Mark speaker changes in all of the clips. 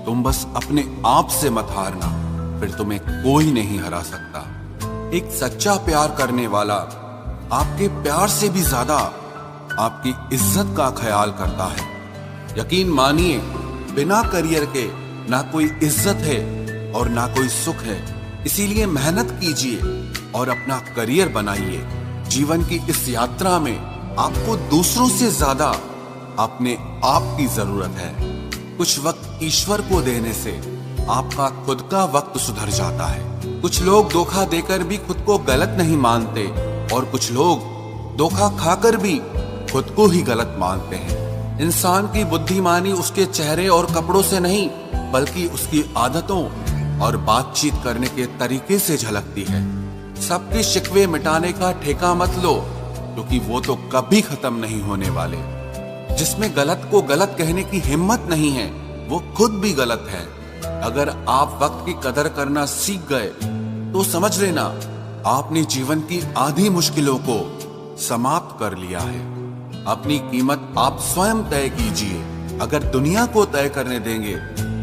Speaker 1: तुम बस अपने आप से मत हारना, फिर तुम्हें कोई नहीं हरा सकता। एक सच्चा प्यार करने वाला आपके प्यार से भी ज्यादा आपकी इज्जत का ख्याल करता है। यकीन मानिए, बिना करियर के ना कोई इज्जत है और ना कोई सुख है। इसीलिए मेहनत कीजिए और अपना करियर बनाइए। जीवन की इस यात्रा में आपको दूसरों से ज्यादा अपने आप की जरूरत है। कुछ वक्त ईश्वर को देने से आपका खुद का वक्त सुधर जाता है। कुछ लोग धोखा देकर भी खुद को गलत नहीं मानते और कुछ लोग धोखा खाकर भी खुद को ही गलत मानते हैं। इंसान की बुद्धिमानी उसके चेहरे और कपड़ों से नहीं, बल्कि उसकी आदतों और बातचीत करने के तरीके से झलकती है। सबके शिकवे मिटाने का ठेका मत लो, क्योंकि वो तो कभी खत्म नहीं होने वाले। जिसमें गलत को गलत कहने की हिम्मत नहीं है, वो खुद भी गलत है। अगर आप वक्त की कदर करना सीख गए तो समझ लेना आपने जीवन की आधी मुश्किलों को समाप्त कर लिया है। अपनी कीमत आप स्वयं तय कीजिए। अगर दुनिया को तय करने देंगे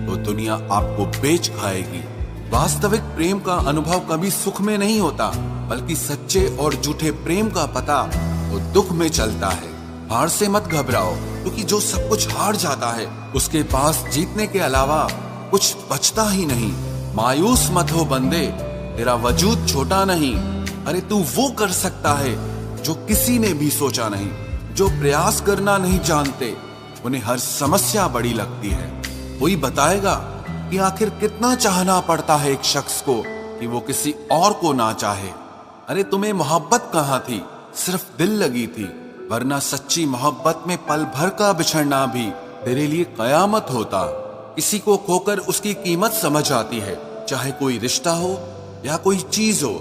Speaker 1: तो दुनिया आपको बेच खाएगी। वास्तविक प्रेम का अनुभव कभी सुख में नहीं होता, बल्कि सच्चे और झूठे प्रेम का पता तो दुख में चलता है। हार से मत घबराओ, क्योंकि जो सब कुछ हार जाता है उसके पास जीतने के अलावा कुछ बचता ही नहीं। मायूस मत हो बंदे, तेरा वजूद छोटा नहीं। अरे तू वो कर सकता है जो किसी ने भी सोचा नहीं। जो प्रयास करना नहीं जानते उन्हें हर समस्या बड़ी लगती है। कोई बताएगा कि आखिर कितना चाहना पड़ता है एक शख्स को कि वो किसी और को ना चाहे। अरे तुम्हें मोहब्बत कहाँ थी, सिर्फ दिल लगी थी, वरना सच्ची मोहब्बत में पल भर का बिछड़ना भी तेरे लिए कयामत होता। किसी को खोकर उसकी कीमत समझ आती है, चाहे कोई रिश्ता हो या कोई चीज हो।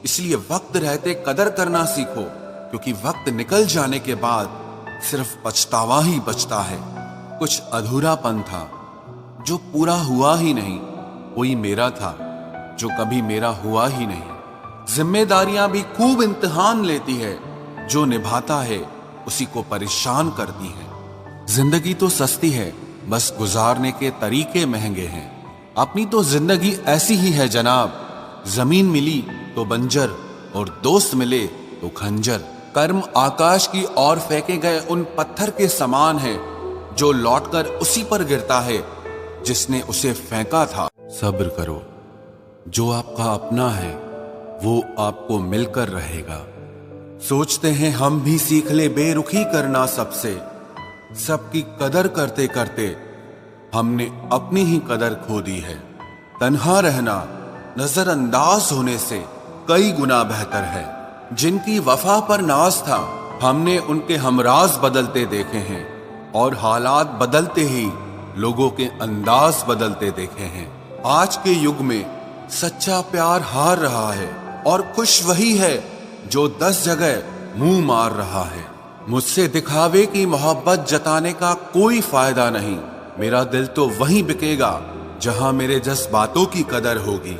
Speaker 1: इसलिए वक्त रहते कदर करना सीखो, क्योंकि वक्त निकल जाने के बाद सिर्फ पछतावा ही बचता है। कुछ अधूरापन था जो पूरा हुआ ही नहीं, कोई मेरा था जो कभी मेरा हुआ ही नहीं। जिम्मेदारियां भी खूब इम्तिहान लेती है, जो निभाता है उसी को परेशान करती है। जिंदगी तो सस्ती है, बस गुजारने के तरीके महंगे हैं। अपनी तो जिंदगी ऐसी ही है जनाब, जमीन मिली तो बंजर और दोस्त मिले तो खंजर। कर्म आकाश की ओर फेंके गए उन पत्थर के समान है, जो लौटकर उसी पर गिरता है जिसने उसे फेंका था। सब्र करो, जो आपका अपना है वो आपको मिलकर रहेगा। सोचते हैं हम भी सीख ले बेरुखी करना सबसे, सबकी कदर करते करते हमने अपनी ही कदर खो दी है। तन्हा रहना नजरअंदाज होने से कई गुना बेहतर है। जिनकी वफा पर नाज था, हमने उनके हमराज बदलते देखे हैं, और हालात बदलते ही लोगों के अंदाज बदलते देखे हैं। आज के युग में सच्चा प्यार हार रहा है, और खुश वही है जो 10 जगह मुंह मार रहा है। मुझसे दिखावे की मोहब्बत जताने का कोई फायदा नहीं। मेरा दिल तो वहीं बिकेगा जहां मेरे जज्बातों की कदर होगी।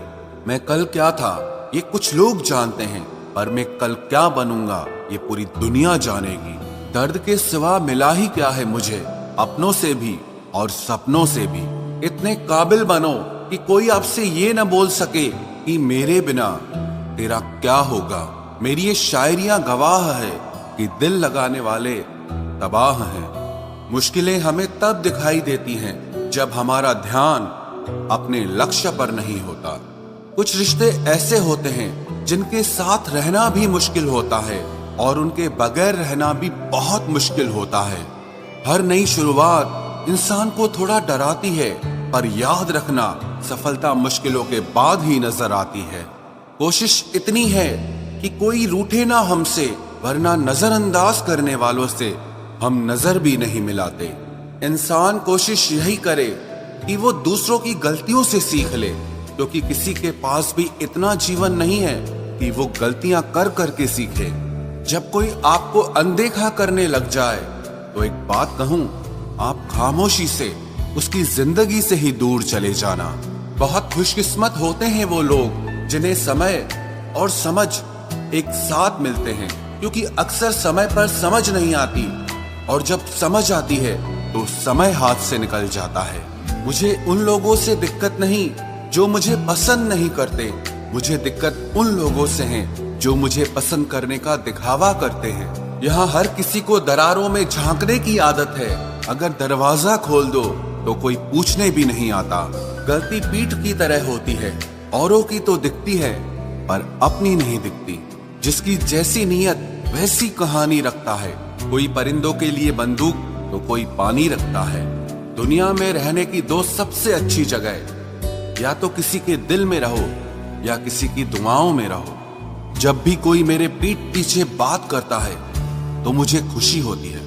Speaker 1: मैं कल क्या था ये कुछ लोग जानते हैं, पर मैं कल क्या बनूंगा ये पूरी दुनिया जानेगी। दर्द के सिवा मिला ही क्या है मुझे, अपनों से भी और सपनों से भी। इतने काबिल बनो कि कोई आपसे ये न बोल सके कि मेरे बिना तेरा क्या होगा। मेरी ये शायरियां गवाह है कि दिल लगाने वाले तबाह हैं। मुश्किलें हमें तब दिखाई देती हैं जब हमारा ध्यान अपने लक्ष्य पर नहीं होता। कुछ रिश्ते ऐसे होते हैं जिनके साथ रहना भी मुश्किल होता है, और उनके बगैर रहना भी बहुत मुश्किल होता है। हर नई शुरुआत इंसान को थोड़ा डराती है, पर याद रखना सफलता मुश्किलों के बाद ही नजर आती है। कोशिश इतनी है कि कोई रूठे ना हमसे, वरना नजरअंदाज करने वालों से हम नजर भी नहीं मिलाते। इंसान कोशिश यही करे कि वो दूसरों की गलतियों से सीख ले, क्योंकि किसी के पास भी इतना जीवन नहीं है कि वो गलतियां कर करके सीखे। जब कोई आपको अनदेखा करने लग जाए तो एक बात कहूं, आप खामोशी से उसकी जिंदगी से ही दूर चले जाना। बहुत खुशकिस्मत होते हैं वो लोग जिन्हें समय और समझ एक साथ मिलते हैं, क्योंकि अक्सर समय पर समझ नहीं आती, और जब समझ आती है तो समय हाथ से निकल जाता है। मुझे उन लोगों से दिक्कत नहीं जो मुझे पसंद नहीं करते, मुझे दिक्कत उन लोगों से है जो मुझे पसंद करने का दिखावा करते हैं। यहाँ हर किसी को दरारों में झांकने की आदत है। अगर दरवाजा खोल दो तो कोई पूछने भी नहीं आता। गलती पीठ की तरह होती है, औरों की तो दिखती है पर अपनी नहीं दिखती। जिसकी जैसी नीयत वैसी कहानी रखता है। कोई परिंदों के लिए बंदूक तो कोई पानी रखता है। दुनिया में रहने की दो सबसे अच्छी जगह, या तो किसी के दिल में रहो या किसी की दुआओं में रहो। जब भी कोई मेरे पीठ पीछे बात करता है तो मुझे खुशी होती है।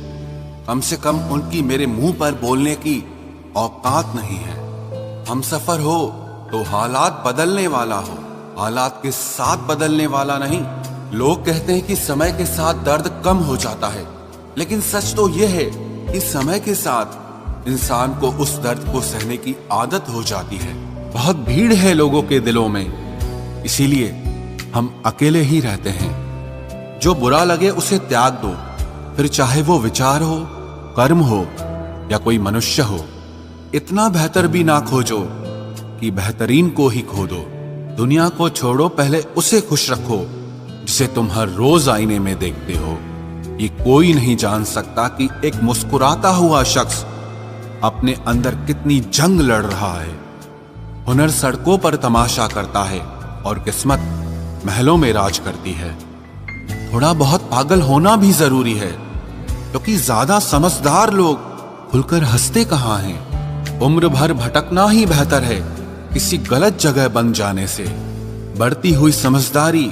Speaker 1: कम से कम उनकी मेरे मुंह पर बोलने की औकात नहीं है। हमसफर हो तो हालात बदलने वाला हो, हालात के साथ बदलने वाला नहीं। लोग कहते हैं कि समय के साथ दर्द कम हो जाता है, लेकिन सच तो यह है कि समय के साथ इंसान को उस दर्द को सहने की आदत हो जाती है। बहुत भीड़ है लोगों के दिलों में, इसीलिए हम अकेले ही रहते हैं। जो बुरा लगे उसे त्याग दो, फिर चाहे वो विचार हो, कर्म हो या कोई मनुष्य हो। इतना बेहतर भी ना खोजो कि बेहतरीन को ही खो दो। दुनिया को छोड़ो, पहले उसे खुश रखो जिसे तुम हर रोज आईने में देखते हो। ये कोई नहीं जान सकता कि एक मुस्कुराता हुआ शख्स अपने अंदर कितनी जंग लड़ रहा है। हुनर सड़कों पर तमाशा करता है और किस्मत महलों में राज करती है। थोड़ा बहुत पागल होना भी जरूरी है, क्योंकि ज्यादा समझदार लोग खुलकर हंसते कहाँ हैं। उम्र भर भटकना ही बेहतर है किसी गलत जगह बन जाने से। बढ़ती हुई समझदारी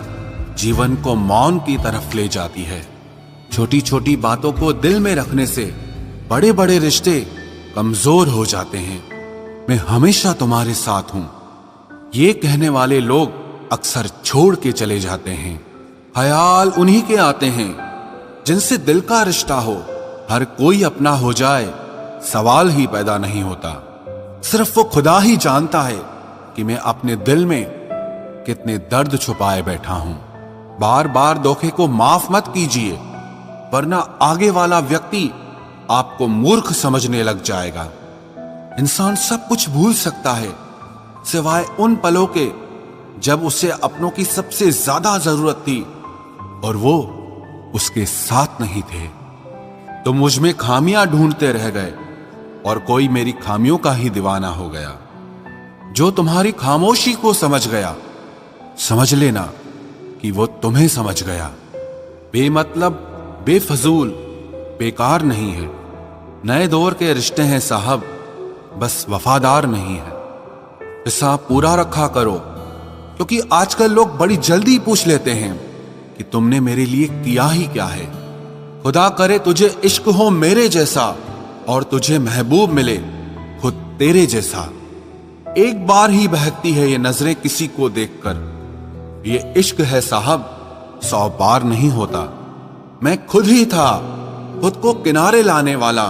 Speaker 1: जीवन को मौन की तरफ ले जाती है। छोटी छोटी बातों को दिल में रखने से बड़े बड़े रिश्ते कमजोर हो जाते हैं। मैं हमेशा तुम्हारे साथ हूं, ये कहने वाले लोग अक्सर छोड़ के चले जाते हैं। ख्याल उन्हीं के आते हैं जिनसे दिल का रिश्ता हो। हर कोई अपना हो जाए सवाल ही पैदा नहीं होता। सिर्फ वो खुदा ही जानता है कि मैं अपने दिल में कितने दर्द छुपाए बैठा हूं। बार बार धोखे को माफ मत कीजिए, वरना आगे वाला व्यक्ति आपको मूर्ख समझने लग जाएगा। इंसान सब कुछ भूल सकता है सिवाय उन पलों के जब उसे अपनों की सबसे ज्यादा जरूरत थी और वो उसके साथ नहीं थे। तो मुझ में खामियां ढूंढते रह गए और कोई मेरी खामियों का ही दीवाना हो गया। जो तुम्हारी खामोशी को समझ गया, समझ लेना कि वो तुम्हें समझ गया। बेमतलब, बेफजूल, बेकार नहीं है। नए दौर के रिश्ते हैं साहब, बस वफादार नहीं है। हिसाब पूरा रखा करो, क्योंकि आजकल लोग बड़ी जल्दी पूछ लेते हैं कि तुमने मेरे लिए किया ही क्या है। खुदा करे तुझे इश्क हो मेरे जैसा और तुझे महबूब मिले खुद तेरे जैसा। एक बार ही बहकती है ये नजरें किसी को देखकर। ये इश्क है साहब, 100 बार नहीं होता। मैं खुद ही था खुद को किनारे लाने वाला,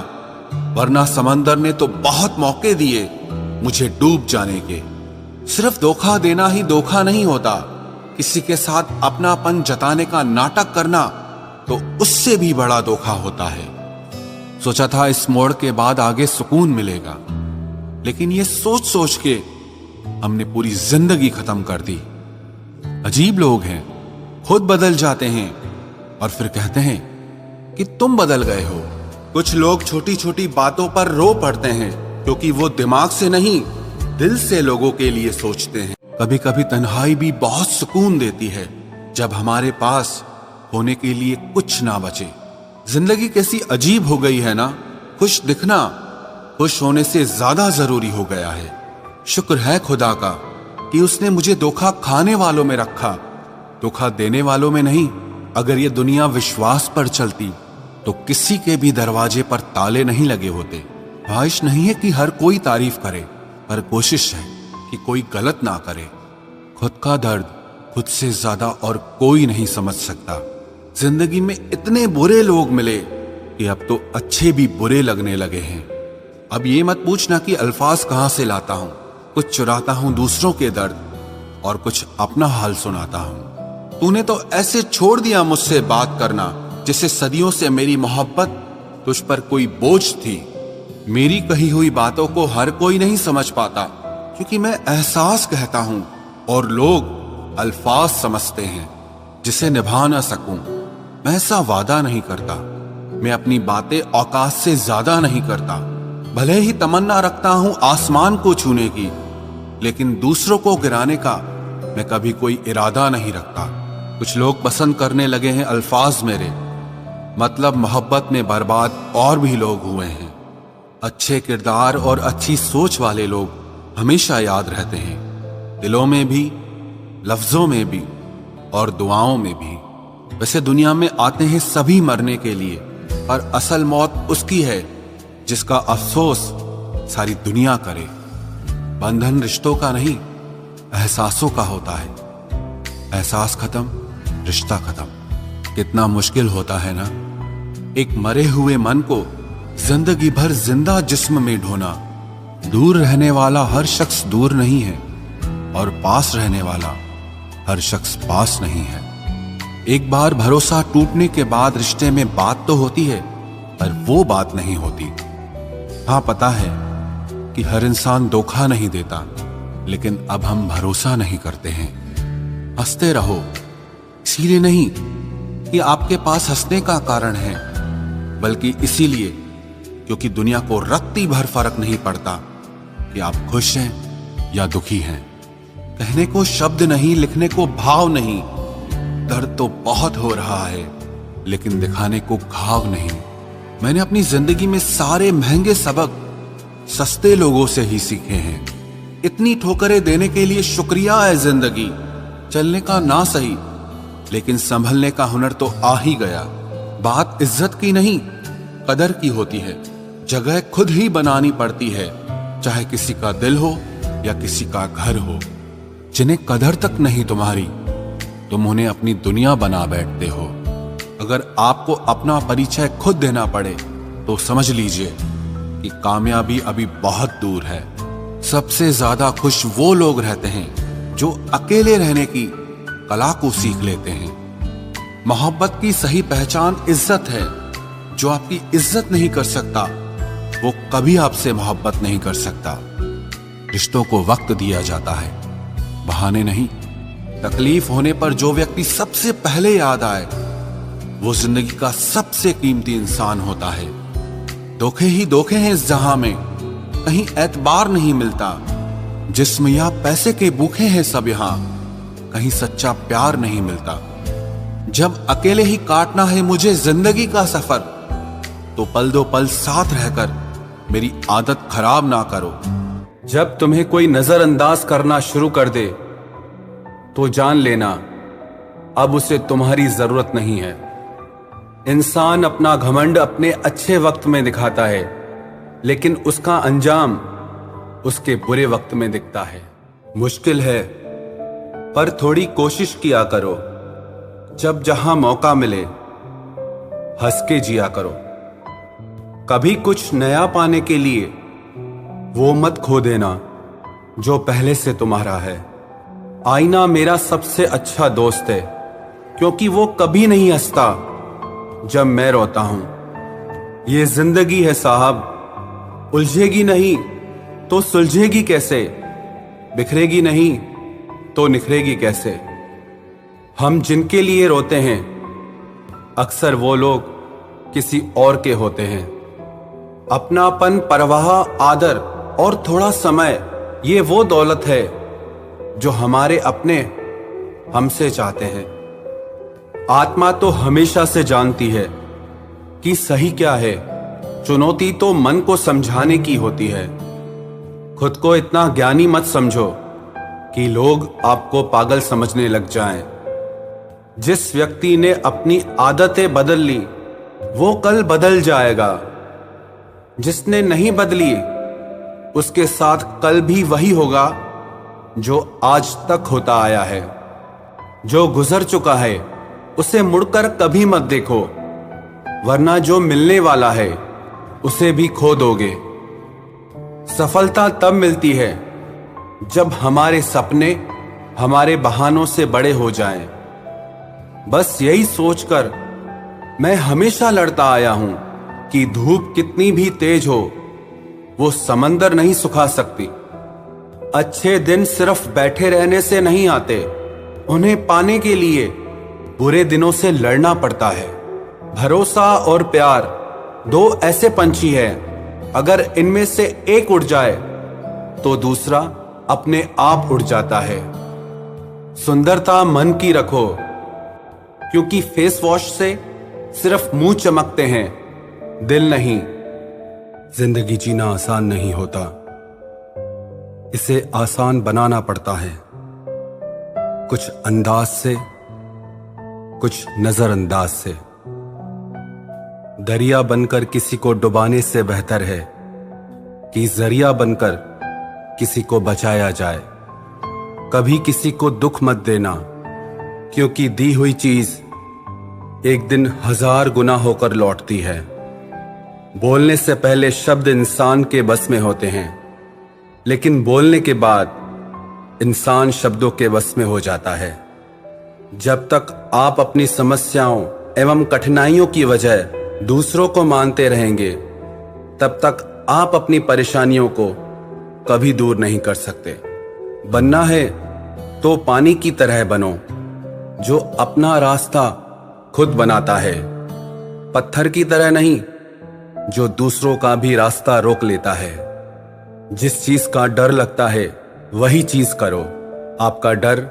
Speaker 1: वरना समंदर ने तो बहुत मौके दिए मुझे डूब जाने के। सिर्फ धोखा देना ही धोखा नहीं होता, किसी के साथ अपनापन जताने का नाटक करना तो उससे भी बड़ा धोखा होता है। सोचा था इस मोड़ के बाद आगे सुकून मिलेगा, लेकिन ये सोच सोच के हमने पूरी जिंदगी खत्म कर दी। अजीब लोग हैं, खुद बदल जाते हैं और फिर कहते हैं कि तुम बदल गए हो। कुछ लोग छोटी छोटी बातों पर रो पड़ते हैं, क्योंकि वो दिमाग से नहीं दिल से लोगों के लिए सोचते हैं। कभी कभी तन्हाई भी बहुत सुकून देती है, जब हमारे पास होने के लिए कुछ ना बचे। जिंदगी कैसी अजीब हो गई है ना। खुश दिखना खुश होने से ज्यादा जरूरी हो गया है। शुक्र है खुदा का कि उसने मुझे धोखा खाने वालों में रखा, धोखा देने वालों में नहीं। अगर ये दुनिया विश्वास पर चलती तो किसी के भी दरवाजे पर ताले नहीं लगे होते। ख्वाहिश नहीं है कि हर कोई तारीफ करे, पर कोशिश है कि कोई गलत ना करे। खुद का दर्द खुद से ज्यादा और कोई नहीं समझ सकता। जिंदगी में इतने बुरे लोग मिले कि अब तो अच्छे भी बुरे लगने लगे हैं। अब ये मत पूछना कि अल्फाज कहां से लाता हूं। कुछ चुराता हूं दूसरों के दर्द और कुछ अपना हाल सुनाता हूं। तूने तो ऐसे छोड़ दिया मुझसे बात करना, जैसे सदियों से मेरी मोहब्बत तुझ पर कोई बोझ थी। मेरी कही हुई बातों को हर कोई नहीं समझ पाता, क्योंकि मैं एहसास कहता हूं और लोग अल्फाज समझते हैं जिसे निभा ना सकूं। मैं ऐसा वादा नहीं करता, मैं अपनी बातें औकात से ज्यादा नहीं करता। भले ही तमन्ना रखता हूं आसमान को छूने की, लेकिन दूसरों को गिराने का मैं कभी कोई इरादा नहीं रखता। कुछ लोग पसंद करने लगे हैं अल्फाज मेरे, मतलब मोहब्बत में बर्बाद और भी लोग हुए हैं। अच्छे किरदार और अच्छी सोच वाले लोग हमेशा याद रहते हैं, दिलों में भी, लफ्जों में भी और दुआओं में भी। वैसे दुनिया में आते हैं सभी मरने के लिए, पर असल मौत उसकी है जिसका अफसोस सारी दुनिया करे। बंधन रिश्तों का नहीं, एहसासों का होता है। एहसास खत्म, रिश्ता खत्म। कितना मुश्किल होता है ना, एक मरे हुए मन को जिंदगी भर जिंदा जिस्म में ढोना। दूर रहने वाला हर शख्स दूर नहीं है, और पास रहने वाला हर शख्स पास नहीं है। एक बार भरोसा टूटने के बाद रिश्ते में बात तो होती है, पर वो बात नहीं होती। हाँ, पता है कि हर इंसान धोखा नहीं देता, लेकिन अब हम भरोसा नहीं करते हैं। हंसते रहो, इसीलिए नहीं कि आपके पास हंसने का कारण है, बल्कि इसीलिए क्योंकि दुनिया को रत्ती भर फर्क नहीं पड़ता कि आप खुश हैं या दुखी हैं। कहने को शब्द नहीं, लिखने को भाव नहीं। दर्द तो बहुत हो रहा है, लेकिन दिखाने को घाव नहीं। मैंने अपनी जिंदगी में सारे महंगे सबक सस्ते लोगों से ही सीखे हैं। इतनी ठोकरें देने के लिए शुक्रिया है जिंदगी। चलने का ना सही, लेकिन संभलने का हुनर तो आ ही गया। बात इज्जत की नहीं, कदर की होती है। जगह खुद ही बनानी पड़ती है, चाहे किसी का दिल हो या किसी का घर हो। जिन्हें कदर तक नहीं तुम्हारी, तुम उन्हें अपनी दुनिया बना बैठते हो। अगर आपको अपना परिचय खुद देना पड़े तो समझ लीजिए कि कामयाबी अभी बहुत दूर है। सबसे ज्यादा खुश वो लोग रहते हैं जो अकेले रहने की कला को सीख लेते हैं। मोहब्बत की सही पहचान इज्जत है। जो आपकी इज्जत नहीं कर सकता, वो कभी आपसे मोहब्बत नहीं कर सकता। रिश्तों को वक्त दिया जाता है, बहाने नहीं। तकलीफ होने पर जो व्यक्ति सबसे पहले याद आए, वो जिंदगी का सबसे कीमती इंसान होता है। धोखे ही धोखे हैं इस जहां में, कहीं एतबार नहीं मिलता। जिस्म या पैसे के भूखे हैं सब यहां, कहीं सच्चा प्यार नहीं मिलता। जब अकेले ही काटना है मुझे जिंदगी का सफर, तो पल दो पल साथ रहकर मेरी आदत खराब ना करो। जब तुम्हें कोई नजरअंदाज करना शुरू कर दे, तो जान लेना अब उसे तुम्हारी जरूरत नहीं है। इंसान अपना घमंड अपने अच्छे वक्त में दिखाता है, लेकिन उसका अंजाम उसके बुरे वक्त में दिखता है। मुश्किल है, पर थोड़ी कोशिश किया करो। जब जहां मौका मिले, हंस के जिया करो। कभी कुछ नया पाने के लिए वो मत खो देना जो पहले से तुम्हारा है। आईना मेरा सबसे अच्छा दोस्त है, क्योंकि वो कभी नहीं हंसता जब मैं रोता हूं। ये जिंदगी है साहब, उलझेगी नहीं तो सुलझेगी कैसे, बिखरेगी नहीं तो निखरेगी कैसे। हम जिनके लिए रोते हैं, अक्सर वो लोग किसी और के होते हैं। अपनापन, परवाह, आदर और थोड़ा समय, ये वो दौलत है जो हमारे अपने हमसे चाहते हैं। आत्मा तो हमेशा से जानती है कि सही क्या है। चुनौती तो मन को समझाने की होती है। खुद को इतना ज्ञानी मत समझो कि लोग आपको पागल समझने लग जाएं। जिस व्यक्ति ने अपनी आदतें बदल ली, वो कल बदल जाएगा। जिसने नहीं बदली, उसके साथ कल भी वही होगा जो आज तक होता आया है। जो गुजर चुका है, उसे मुड़कर कभी मत देखो, वरना जो मिलने वाला है उसे भी खो दोगे। सफलता तब मिलती है जब हमारे सपने हमारे बहानों से बड़े हो जाएं। बस यही सोचकर मैं हमेशा लड़ता आया हूं कि धूप कितनी भी तेज हो, वो समंदर नहीं सुखा सकती। अच्छे दिन सिर्फ बैठे रहने से नहीं आते, उन्हें पाने के लिए बुरे दिनों से लड़ना पड़ता है। भरोसा और प्यार दो ऐसे पंछी हैं, अगर इनमें से एक उड़ जाए तो दूसरा अपने आप उड़ जाता है। सुंदरता मन की रखो, क्योंकि फेस वॉश से सिर्फ मुंह चमकते हैं, दिल नहीं। जिंदगी जीना आसान नहीं होता, इसे आसान बनाना पड़ता है। कुछ अंदाज से, कुछ नजरअंदाज से। दरिया बनकर किसी को डुबाने से बेहतर है कि जरिया बनकर किसी को बचाया जाए। कभी किसी को दुख मत देना, क्योंकि दी हुई चीज एक दिन 1000 गुना होकर लौटती है। बोलने से पहले शब्द इंसान के बस में होते हैं, लेकिन बोलने के बाद इंसान शब्दों के बस में हो जाता है। जब तक आप अपनी समस्याओं एवं कठिनाइयों की वजह दूसरों को मानते रहेंगे, तब तक आप अपनी परेशानियों को कभी दूर नहीं कर सकते। बनना है तो पानी की तरह बनो, जो अपना रास्ता खुद बनाता है, पत्थर की तरह नहीं, जो दूसरों का भी रास्ता रोक लेता है। जिस चीज का डर लगता है वही चीज करो, आपका डर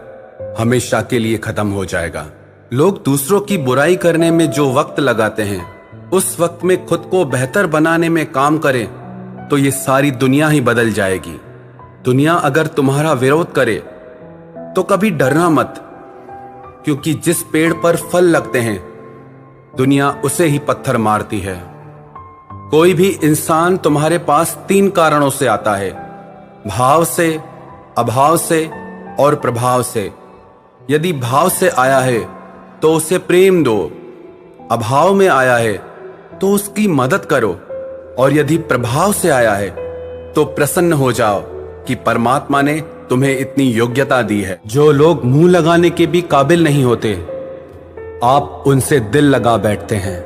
Speaker 1: हमेशा के लिए खत्म हो जाएगा। लोग दूसरों की बुराई करने में जो वक्त लगाते हैं, उस वक्त में खुद को बेहतर बनाने में काम करें तो ये सारी दुनिया ही बदल जाएगी। दुनिया अगर तुम्हारा विरोध करे तो कभी डरना मत, क्योंकि जिस पेड़ पर फल लगते हैं दुनिया उसे ही पत्थर मारती है। कोई भी इंसान तुम्हारे पास 3 कारणों से आता है, भाव से, अभाव से और प्रभाव से। यदि भाव से आया है तो उसे प्रेम दो, अभाव में आया है तो उसकी मदद करो, और यदि प्रभाव से आया है तो प्रसन्न हो जाओ कि परमात्मा ने तुम्हें इतनी योग्यता दी है। जो लोग मुंह लगाने के भी काबिल नहीं होते, आप उनसे दिल लगा बैठते हैं।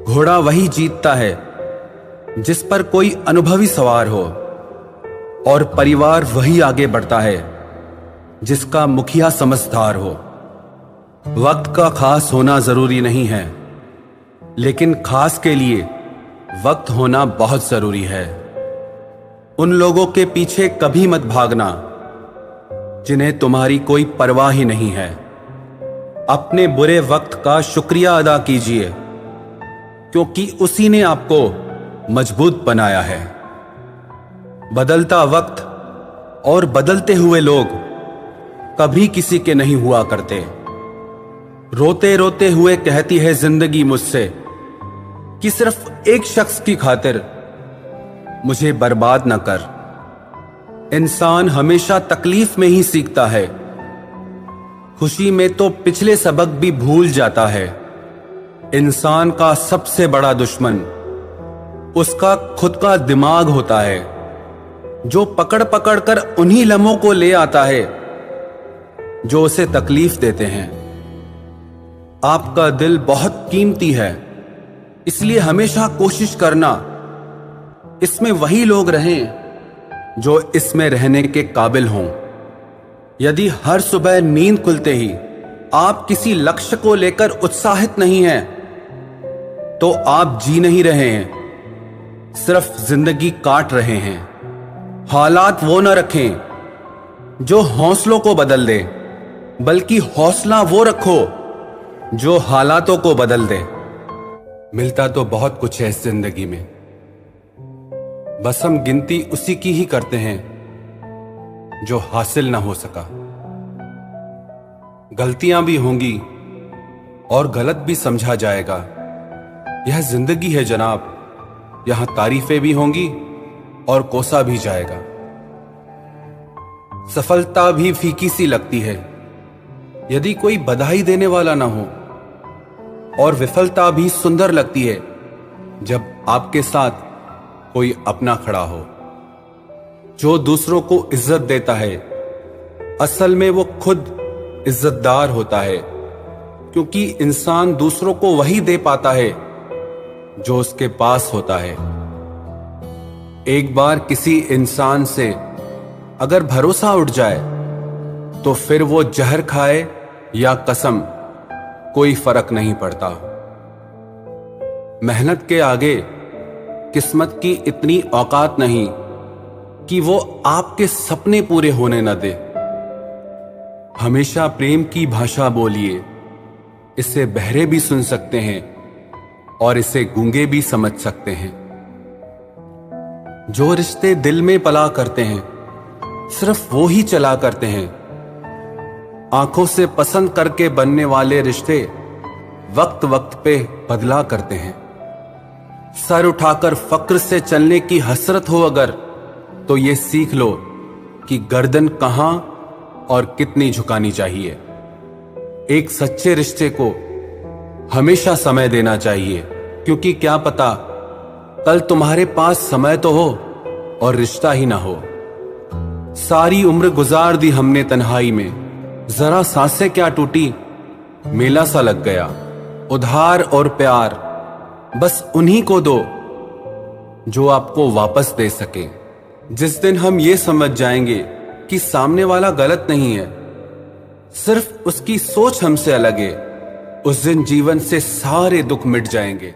Speaker 1: घोड़ा वही जीतता है जिस पर कोई अनुभवी सवार हो, और परिवार वही आगे बढ़ता है जिसका मुखिया समझदार हो। वक्त का खास होना जरूरी नहीं है, लेकिन खास के लिए वक्त होना बहुत जरूरी है। उन लोगों के पीछे कभी मत भागना जिन्हें तुम्हारी कोई परवाह ही नहीं है। अपने बुरे वक्त का शुक्रिया अदा कीजिए, क्योंकि उसी ने आपको मजबूत बनाया है। बदलता वक्त और बदलते हुए लोग कभी किसी के नहीं हुआ करते। रोते रोते हुए कहती है जिंदगी मुझसे कि सिर्फ एक शख्स की खातिर मुझे बर्बाद न कर। इंसान हमेशा तकलीफ में ही सीखता है, खुशी में तो पिछले सबक भी भूल जाता है। इंसान का सबसे बड़ा दुश्मन उसका खुद का दिमाग होता है, जो पकड़ पकड़ कर उन्हीं लम्हों को ले आता है जो उसे तकलीफ देते हैं। आपका दिल बहुत कीमती है, इसलिए हमेशा कोशिश करना इसमें वही लोग रहें जो इसमें रहने के काबिल हों। यदि हर सुबह नींद खुलते ही आप किसी लक्ष्य को लेकर उत्साहित नहीं हैं, तो आप जी नहीं रहे हैं, सिर्फ जिंदगी काट रहे हैं। हालात वो न रखें जो हौसलों को बदल दे, बल्कि हौसला वो रखो जो हालातों को बदल दे। मिलता तो बहुत कुछ है इस जिंदगी में, बस हम गिनती उसी की ही करते हैं जो हासिल ना हो सका। गलतियां भी होंगी और गलत भी समझा जाएगा। यह जिंदगी है जनाब, यहां तारीफें भी होंगी और कोसा भी जाएगा। सफलता भी फीकी सी लगती है यदि कोई बधाई देने वाला ना हो, और विफलता भी सुंदर लगती है जब आपके साथ कोई अपना खड़ा हो। जो दूसरों को इज्जत देता है, असल में वो खुद इज्जतदार होता है, क्योंकि इंसान दूसरों को वही दे पाता है जो उसके पास होता है। एक बार किसी इंसान से अगर भरोसा उठ जाए तो फिर वो जहर खाए या कसम, कोई फर्क नहीं पड़ता। मेहनत के आगे किस्मत की इतनी औकात नहीं कि वो आपके सपने पूरे होने न दे। हमेशा प्रेम की भाषा बोलिए, इसे बहरे भी सुन सकते हैं और इसे गूंगे भी समझ सकते हैं। जो रिश्ते दिल में पला करते हैं सिर्फ वो ही चला करते हैं। आंखों से पसंद करके बनने वाले रिश्ते वक्त वक्त पे बदला करते हैं। सर उठाकर फक्र से चलने की हसरत हो अगर, तो ये सीख लो कि गर्दन कहां और कितनी झुकानी चाहिए। एक सच्चे रिश्ते को हमेशा समय देना चाहिए, क्योंकि क्या पता कल तुम्हारे पास समय तो हो और रिश्ता ही ना हो। सारी उम्र गुजार दी हमने तन्हाई में, जरा सांसें क्या टूटी, मेला सा लग गया। उधार और प्यार बस उन्हीं को दो जो आपको वापस दे सके। जिस दिन हम ये समझ जाएंगे कि सामने वाला गलत नहीं है, सिर्फ उसकी सोच हमसे अलग है, उस दिन जीवन से सारे दुख मिट जाएंगे।